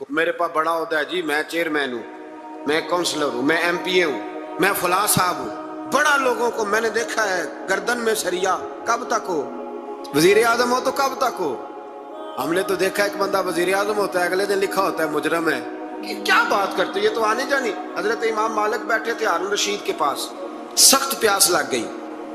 میرے پاس بڑا ہوتا ہے جی میں چیئرمین ہوں، میں کونسلر ہوں، میں ایم پی اے ہوں، میں فلاں صاحب ہوں. بڑا لوگوں کو میں نے دیکھا ہے گردن میں سریا. کب تک ہو؟ وزیر اعظم ہو تو کب تک ہو؟ ہم نے تو دیکھا ایک بندہ وزیر اعظم ہوتا ہے اگلے دن لکھا ہوتا ہے مجرم ہے. کیا بات کرتے، یہ تو آنے جانی. حضرت امام مالک بیٹھے تھے ہارون رشید کے پاس، سخت پیاس لگ گئی.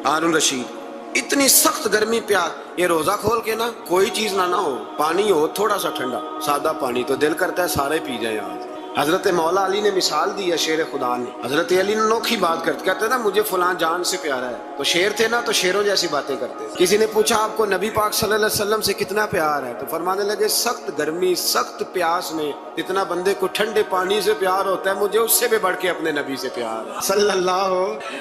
ہارون رشید اتنی سخت گرمی پیاس، یہ روزہ کھول کے نا کوئی چیز نہ ہو، پانی ہو تھوڑا سا ٹھنڈا سادہ پانی، تو دل کرتا ہے سارے پی جائیں آج. حضرت مولا علی نے مثال دی ہے، شیر خدا نے. حضرت علی نے انوکھی بات کرتے، کہتے نا مجھے فلاں جان سے پیارا ہے. تو شیر تھے نا تو شیروں جیسی باتیں کرتے. کسی نے پوچھا آپ کو نبی پاک صلی اللہ علیہ وسلم سے کتنا پیار ہے؟ تو فرمانے لگے سخت گرمی سخت پیاس میں جتنا بندے کو ٹھنڈے پانی سے پیار ہوتا ہے مجھے اس سے بھی بڑھ کے اپنے نبی سے پیار ہے صلی اللہ.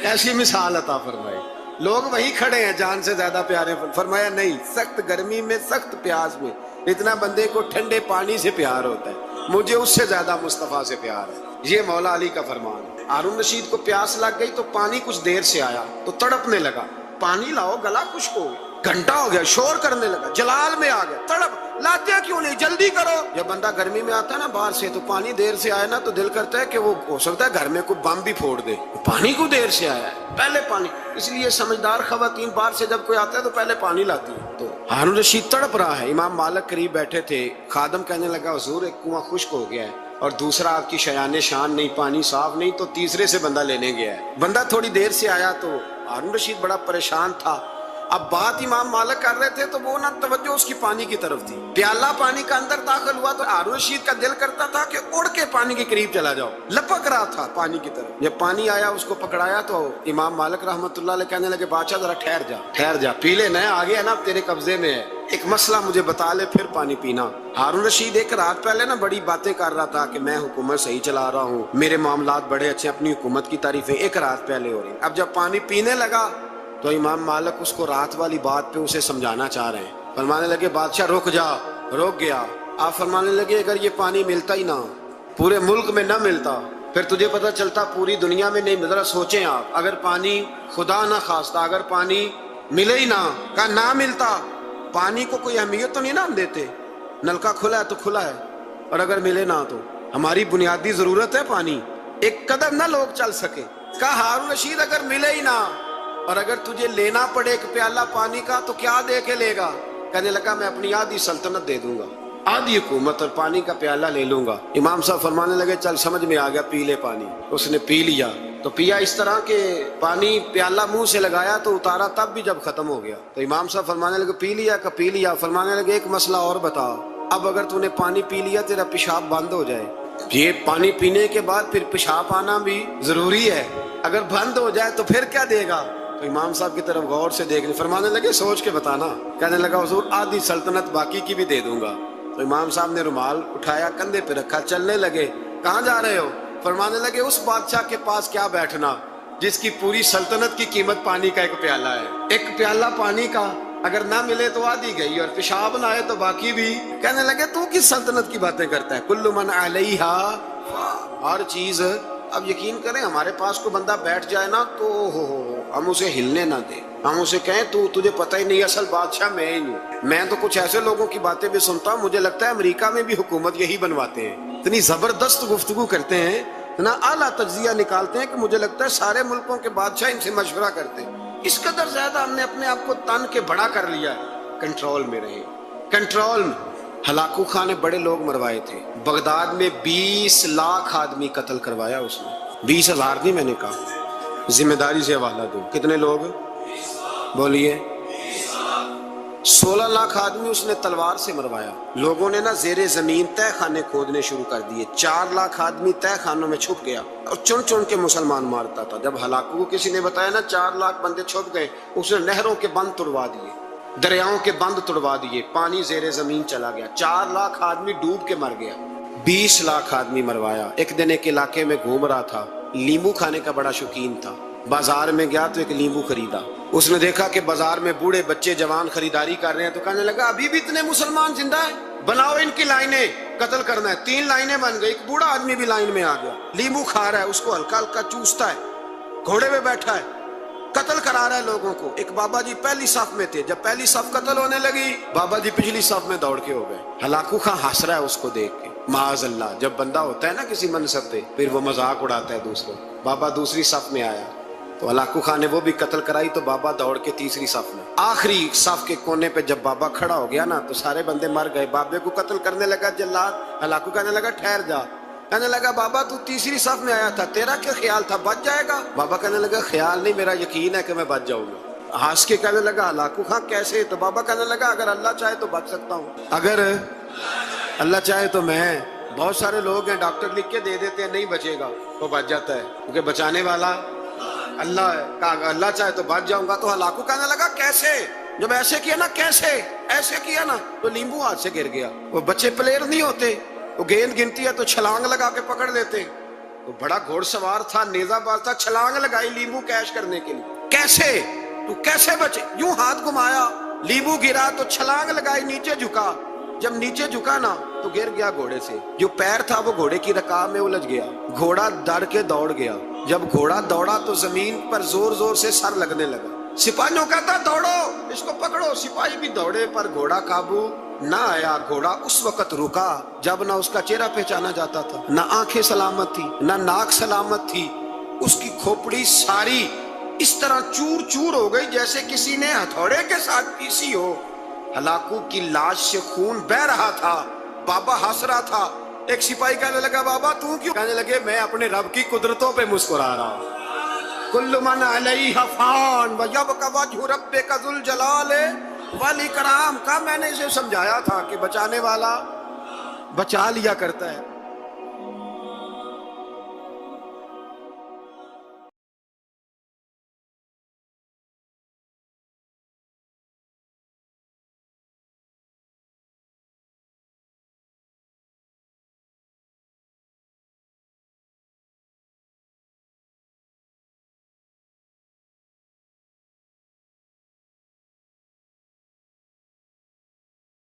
ایسی مثال عطا فرمائی. لوگ وہی کھڑے ہیں جان سے زیادہ پیارے. فرمایا نہیں، سخت گرمی میں سخت پیاس میں اتنا بندے کو ٹھنڈے پانی سے پیار ہوتا ہے مجھے اس سے زیادہ مصطفیٰ سے پیار ہے. یہ مولا علی کا فرمان ہے. ہارون رشید کو پیاس لگ گئی تو پانی کچھ دیر سے آیا تو تڑپنے لگا. پانی لاؤ، گلا خشک ہو گیا. گھنٹہ ہو گیا، شور کرنے لگا، جلال میں آ گیا، تڑپ. لاتے کیوں نہیں، جلدی کرو. جب بندہ گرمی میں آتا ہے نا باہر سے تو پانی دیر سے آیا نا تو دل کرتا ہے کہ وہ ہو سکتا ہے گھر میں کوئی بم بھی پھوڑ دے. پانی کو دیر سے آیا ہے، پہلے پانی. اس لیے سمجھدار خواتین باہر سے جب کوئی آتا ہے تو پہلے پانی لاتی ہے. تو ہارون رشید تڑپ رہا ہے، امام مالک قریب بیٹھے تھے. خادم کہنے لگا حضور ایک کنواں خشک ہو گیا ہے اور دوسرا آپ کی شیان شان نہیں، پانی صاف نہیں، تو تیسرے سے بندہ لینے گیا ہے. بندہ تھوڑی دیر سے آیا تو ہارون رشید بڑا پریشان تھا. اب بات امام مالک کر رہے تھے تو وہ نہ توجہ اس کی پانی کی طرف تھی. پیالہ پانی کا اندر داخل ہوا تو ہارون رشید کا دل کرتا تھا کہ اڑ کے پانی کے قریب چلا جاؤ. لپک رہا تھا پانی کی طرف. جب پانی آیا اس کو پکڑایا تو امام مالک رحمت اللہ علیہ کہنے لگے بادشاہ ذرا ٹھہر جا پی لے، نیا آگے ہے نا تیرے قبضے میں ہے، ایک مسئلہ مجھے بتا لے پھر پانی پینا. ہارون رشید ایک رات پہلے نا بڑی باتیں کر رہا تھا کہ میں حکومت صحیح چلا رہا ہوں، میرے معاملات بڑے اچھے، اپنی حکومت کی تعریفیں ایک رات پہلے ہو رہی. اب جب پانی پینے لگا تو امام مالک اس کو رات والی بات پہ اسے سمجھانا چاہ رہے ہیں. فرمانے لگے بادشاہ رک جا. رک گیا. آپ فرمانے لگے اگر یہ پانی ملتا ہی نہ، پورے ملک میں نہ ملتا، پھر تجھے پتہ چلتا پوری دنیا میں نہیں. ذرا سوچیں آپ، اگر پانی خدا نہ خواستہ اگر پانی ملے ہی نہ، کہا نہ ملتا، پانی کو کوئی اہمیت تو نہیں نا ہم دیتے. نلکا کھلا ہے تو کھلا ہے، اور اگر ملے نہ تو ہماری بنیادی ضرورت ہے پانی. ایک قدم نہ لوگ چل سکے. کہا ہارون رشید اگر ملے ہی نہ اور اگر تجھے لینا پڑے ایک پیالہ پانی کا تو کیا دے کے لے گا؟ کہنے لگا میں اپنی آدھی سلطنت دے دوں گا، آدھی حکومت اور پانی کا پیالہ لے لوں گا. امام صاحب فرمانے لگے چل سمجھ میں آ گیا، پی لے پانی. اس نے پی لیا تو پیا اس طرح کہ پانی پیالہ منہ سے لگایا تو اتارا تب بھی جب ختم ہو گیا. تو امام صاحب فرمانے لگے پی لیا کہ پی لیا. فرمانے لگے ایک مسئلہ اور بتا، اب اگر تو نے پانی پی لیا تیرا پیشاب بند ہو جائے، یہ پانی پینے کے بعد پھر پیشاب آنا بھی ضروری ہے، اگر بند ہو جائے تو پھر کیا دے گا؟ تو امام صاحب کی طرف غور سے دیکھنے. فرمانے لگے سوچ کے بتانا. کہنے لگا حضور آدھی سلطنت باقی کی بھی دے دوں گا. تو امام صاحب نے رومال اٹھایا کندھے پہ رکھا، چلنے لگے. کہاں جا رہے ہو؟ فرمانے لگے اس بادشاہ کے پاس کیا بیٹھنا جس کی پوری سلطنت کی قیمت پانی کا ایک پیالہ ہے. ایک پیالہ پانی کا اگر نہ ملے تو آدھی گئی اور پیشاب نہ آئے تو باقی بھی. کہنے لگے تو کس سلطنت کی باتیں کرتا ہے؟ کل من علیہا، ہر چیز. اب یقین کریں ہمارے پاس کو بندہ بیٹھ جائے نا تو ہم اسے ہلنے نہ دیں، ہم اسے کہیں تجھے پتہ ہی نہیں اصل بادشاہ میں ہی ہوں. میں تو کچھ ایسے لوگوں کی باتیں بھی سنتا ہوں، مجھے لگتا ہے امریکہ میں بھی حکومت یہی بنواتے ہیں. اتنی زبردست گفتگو کرتے ہیں، اتنا اعلیٰ تجزیہ نکالتے ہیں کہ مجھے لگتا ہے سارے ملکوں کے بادشاہ ان سے مشورہ کرتے ہیں. اس قدر زیادہ ہم نے اپنے آپ کو تن کے بڑا کر لیا ہے. کنٹرول میں رہے، کنٹرول میں. ہلاکو خان نے بڑے لوگ مروائے تھے. بغداد میں 20 لاکھ آدمی قتل کروایا اس نے. 20,000 نہیں میں نے کہا، ذمہ داری سے حوالہ دو. کتنے لوگ بولیے؟ 16 لاکھ آدمی اس نے تلوار سے مروایا. لوگوں نے نا زیر زمین تہ خانے کھودنے شروع کر دیے. 4 لاکھ آدمی تہ خانوں میں چھپ گیا اور چن چن کے مسلمان مارتا تھا. جب ہلاکو کو کسی نے بتایا نا 4 لاکھ بندے چھپ گئے، اس نے نہروں کے بند توڑوا دیے، دریاؤں کے بند توڑوا دیے، پانی زیر زمین چلا گیا. 4 لاکھ آدمی ڈوب کے مر گیا. 20 لاکھ آدمی مروایا. ایک دن ایک علاقے میں گھوم رہا تھا، لیمو کھانے کا بڑا شوقین تھا. بازار میں گیا تو ایک لیمو خریدا. اس نے دیکھا کہ بازار میں بوڑھے بچے جوان خریداری کر رہے ہیں تو کہنے لگا ابھی بھی اتنے مسلمان زندہ ہیں، بناؤ ان کی لائنیں، قتل کرنا ہے. 3 لائنیں بن گئی. ایک بوڑھا آدمی بھی لائن میں آ گیا، لیمو کھا رہا ہے، اس کو ہلکا ہلکا چوستا ہے، گھوڑے پہ بیٹھا ہے، قتل کرا رہا ہے لوگوں کو. ایک بابا جی پہلی صف میں تھے، جب پہلی صف قتل ہونے لگی بابا جی پچھلی صف میں دوڑ کے ہو گئے. ہلاکو خان ہنس رہا ہے اس کو دیکھ کے. معاذ اللہ، جب بندہ ہوتا ہے نا کسی منصب پہ پھر وہ مذاق اڑاتا ہے دوسروں. بابا دوسری صف میں آیا تو ہلاکو خان نے وہ بھی قتل کرائی تو بابا دوڑ کے تیسری صف میں. آخری صف کے کونے پہ جب بابا کھڑا ہو گیا نا تو سارے بندے مر گئے. بابے کو قتل کرنے لگا جلاد. ہلاکو کہنے لگا ٹھہر جا. کہنے لگا بابا تو تیسری صف میں آیا تھا، تیرا کیا خیال تھا بچ جائے گا؟ بابا کہنے لگا خیال نہیں، میرا یقین ہے کہ میں بچ جاؤں گا. ہنس کے کہنے لگا ہلاکو خان کیسے؟ تو بابا کہنے لگا اگر اللہ چاہے تو بچ سکتا ہوں، اگر اللہ چاہے تو میں. بہت سارے لوگ ہیں ڈاکٹر لکھ کے دے دیتے ہیں نہیں بچے گا، وہ بچ جاتا ہے کیونکہ بچانے والا اللہ ہے. کہا اللہ چاہے تو بچ جاؤں گا. تو ہلاکو کہنے لگا کیسے؟ جب ایسے کیا نا، کیسے ایسے کیا نا تو لیمبو ہاتھ سے گر گیا. وہ بچے پلیئر نہیں ہوتے، وہ گیند گنتی ہے تو چھلانگ لگا کے پکڑ لیتے. تو بڑا گھوڑ سوار تھا، نیزہ باز تھا، چھلانگ لگائی لیمبو کیش کرنے کے لیے. کیسے تو کیسے بچے؟ یوں ہاتھ گھمایا، لیمبو گرا تو چھلانگ لگائی، نیچے جھکا. جب نیچے جھکا نا تو گر گیا گھوڑے سے. جو پیر تھا وہ گھوڑے کی رکاب میں الجھ گیا. گھوڑا ڈر کے دوڑ گیا. جب گھوڑا دوڑا تو زمین پر زور زور سے سر لگنے لگا. سپاہیوں کہتا دوڑو اس کو پکڑو. سپاہی بھی دوڑے پر گھوڑا قابو نہ آیا. گھوڑا اس وقت رکا جب نہ اس کا چہرہ پہچانا جاتا تھا، نہ آنکھیں سلامت تھی، نہ ناک سلامت تھی. اس کی کھوپڑی ساری اس طرح چور چور ہو گئی جیسے کسی نے ہتھوڑے کے ساتھ پیسی ہو. ہلاکو کی لاش سے خون بہ رہا تھا. بابا ہنس رہا تھا. ایک سپاہی کہنے لگا بابا تو کیوں؟ کہنے لگے میں اپنے رب کی قدرتوں پہ مسکرا رہا ہوں. کل من علیہ فان ویبقی وجہ ربک ذو الجلال والاکرام. کا میں نے اسے سمجھایا تھا کہ بچانے والا بچا لیا کرتا ہے.